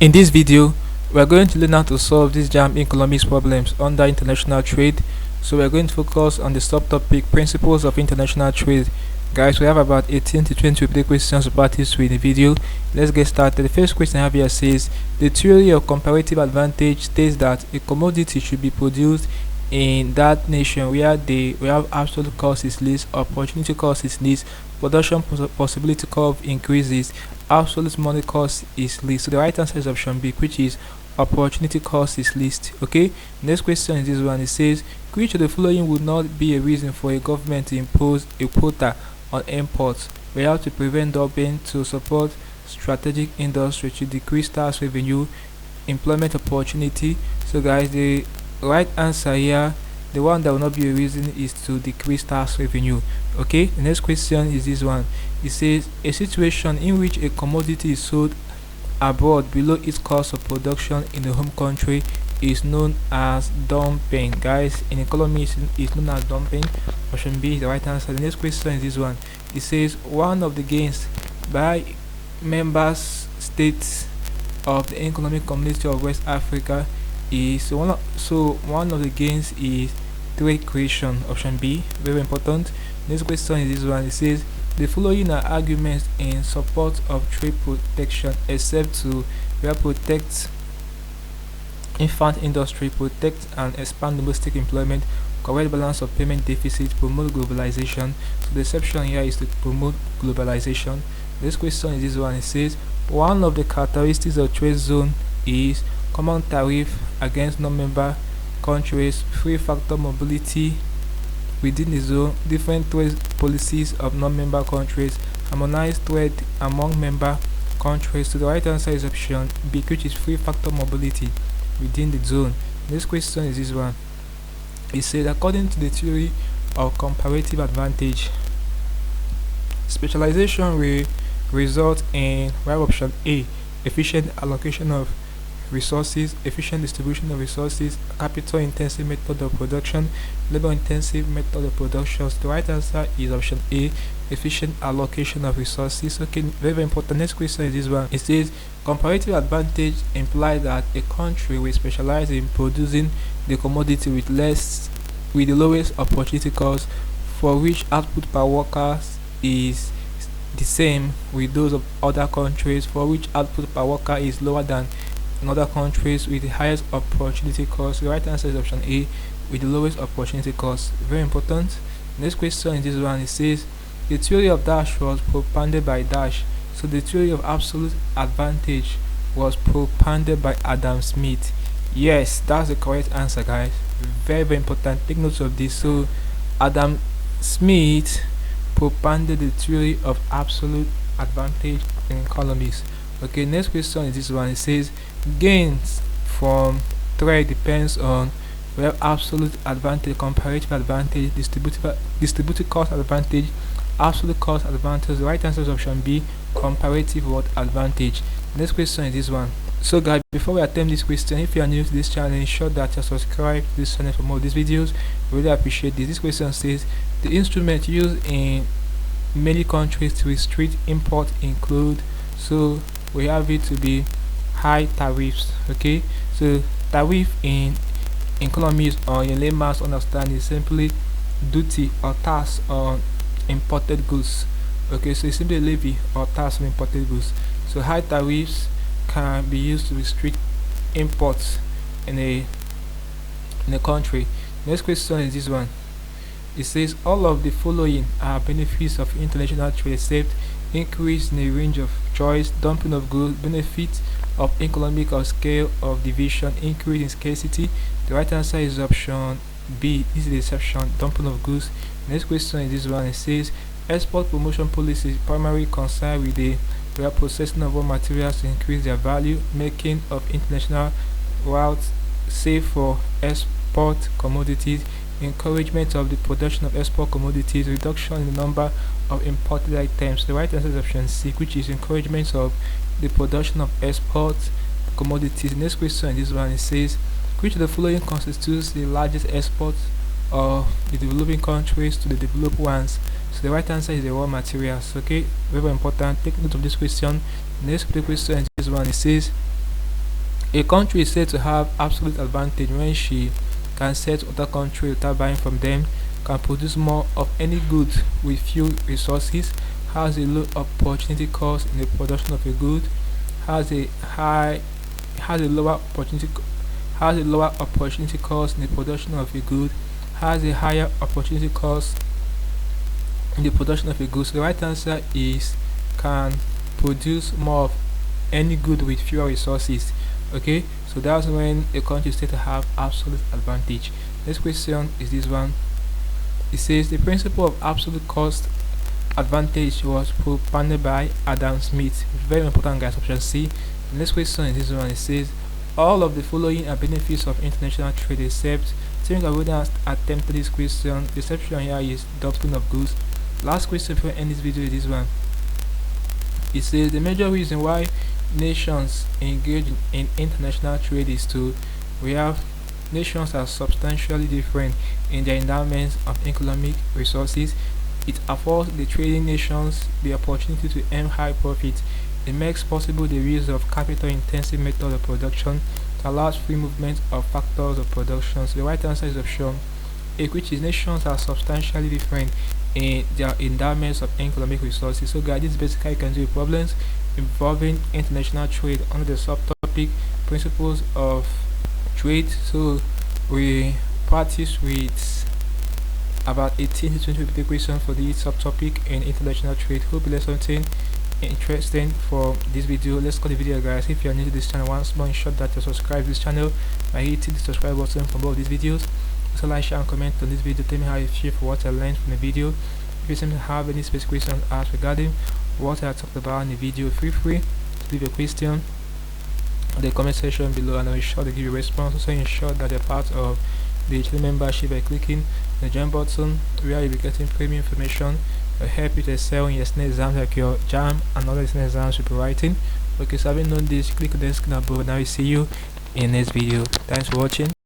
In this video, we are going to learn how to solve these JAMB economics problems under international trade. So we are going to focus on the subtopic principles of international trade. Guys, we have about 18 to 20 repeated questions to practice with the video. Let's get started. The first question I have here says, the theory of comparative advantage states that a commodity should be produced in that nation where absolute cost is least, opportunity cost is least, production possibility curve increases, absolute money cost is least. So the right answer is option B, which is opportunity cost is least. Okay, next question is this one. It says, which of the following would not be a reason for a government to impose a quota on imports? We have to prevent dumping, to support strategic industry, to decrease tax revenue, employment opportunity. So guys, the right answer here, the one that will not be a reason, is to decrease tax revenue. Okay, the next question is this one. It says, a situation in which a commodity is sold abroad below its cost of production in the home country is known as dumping. Guys, in economy is known as dumping. Option B is the right answer. The next question is this one. It says, one of the gains by member states of the economic community of West Africa is one of the gains is trade creation. Option B, very important. Next question is this one. It says, the following are arguments in support of trade protection except to protect infant industry, protect and expand domestic employment, correct balance of payment deficit, promote globalization. So the exception here is to promote globalization. This question is this one. It says, one of the characteristics of trade zone is common tariff against non-member countries, free factor mobility within the zone, different trade policies of non-member countries, harmonized trade among member countries. So the right answer is option B, which is free factor mobility within the zone. This question is this one. It says, according to the theory of comparative advantage, specialization will result in, well, option A, efficient allocation of resources, efficient distribution of resources, capital intensive method of production, labor intensive method of production. So the right answer is option A, efficient allocation of resources. Okay, very important. Next question is this one. It says, comparative advantage implies that a country will specialize in producing the commodity with the lowest opportunity cost, for which output per worker is the same with those of other countries for which output per worker is lower than in other countries with the highest opportunity cost. The right answer is option A, with the lowest opportunity cost. Very important. Next question is this one. It says, the theory of dash was propounded by dash. So the theory of absolute advantage was propounded by Adam Smith. Yes, that's the correct answer, guys. Very important. Take notes of this. So Adam Smith propounded the theory of absolute advantage in economics. Okay, next question is this one. It says, gains from trade depends on, well, absolute advantage, comparative advantage, distributive cost advantage, absolute cost advantage. The right answer is option B, comparative what advantage. Next question is this one. So guys, before we attempt this question, if you are new to this channel, ensure that you subscribe to this channel for more of these videos. Really appreciate this. This question says, the instrument used in many countries to restrict import include, so we have it to be high tariffs. Okay, so tariff in economies, or in layman's understanding, is simply duty or tax on imported goods. Okay, so it's simply a levy or tax on imported goods. So high tariffs can be used to restrict imports in a country. Next question is this one. It says, all of the following are benefits of international trade except increase in the range of choice, dumping of goods, benefits of economic of scale of division, increase in scarcity. The right answer is option B. This is the exception, dumping of goods. Next question is this one. It says, export promotion policy is primarily concerned with the processing of raw materials to increase their value, making of international routes safe for export commodities, encouragement of the production of export commodities, reduction in the number of imported items. The right answer is option C, which is encouragement of the production of export commodities. Next question, this one, it says, which of the following constitutes the largest export of the developing countries to the developed ones? So the right answer is the raw materials. Okay, very important. Take note of this question. Next question is this one. It says, A country is said to have absolute advantage when she can set other country without buying from them, can produce more of any good with few resources, has a low opportunity cost in the production of a good, has a high has a lower opportunity has a lower opportunity cost in the production of a good, has a higher opportunity cost in the production of a good. So the right answer is can produce more of any good with fewer resources. Okay, so that's when a country is said to have absolute advantage. Next question is this one. It says the principle of absolute cost advantage was propounded by Adam Smith. Very important, guys. Option C. The next question is this one. It says all of the following are benefits of international trade except. Think I wouldn't attempt this question. The exception here is dumping of goods. Last question before end this video is this one. It says the major reason why nations engage in international trade is to we have nations are substantially different in their endowments of economic resources. It affords the trading nations the opportunity to earn high profits. It makes possible the use of capital-intensive method of production that allows free movement of factors of production. So the right answer is option A, which is nations are substantially different in their endowments of economic resources. So guys, this is basically can do problems involving international trade under the subtopic principles of trade. So we practice with about 18 to 20 50 questions for this subtopic in international trade. Hope you learned something interesting for this video. Let's cut the video, guys. If you are new to this channel, once more ensure that you subscribe to this channel by hitting the subscribe button for both these videos. So like, share and comment on this video. Tell me how you feel for what I learned from the video. If you seem to have any specific questions asked regarding what I talked about in the video, feel free to leave a question in the comment section below and I'll be sure to give you a response. Also ensure that you're part of the channel membership by clicking the JAMB button where you'll be getting premium information will help you to excel in your SNE exams like your JAMB and other SNE exams you'll be writing. Okay, so having known this, click on the screen above. Now we see you in the next video. Thanks for watching.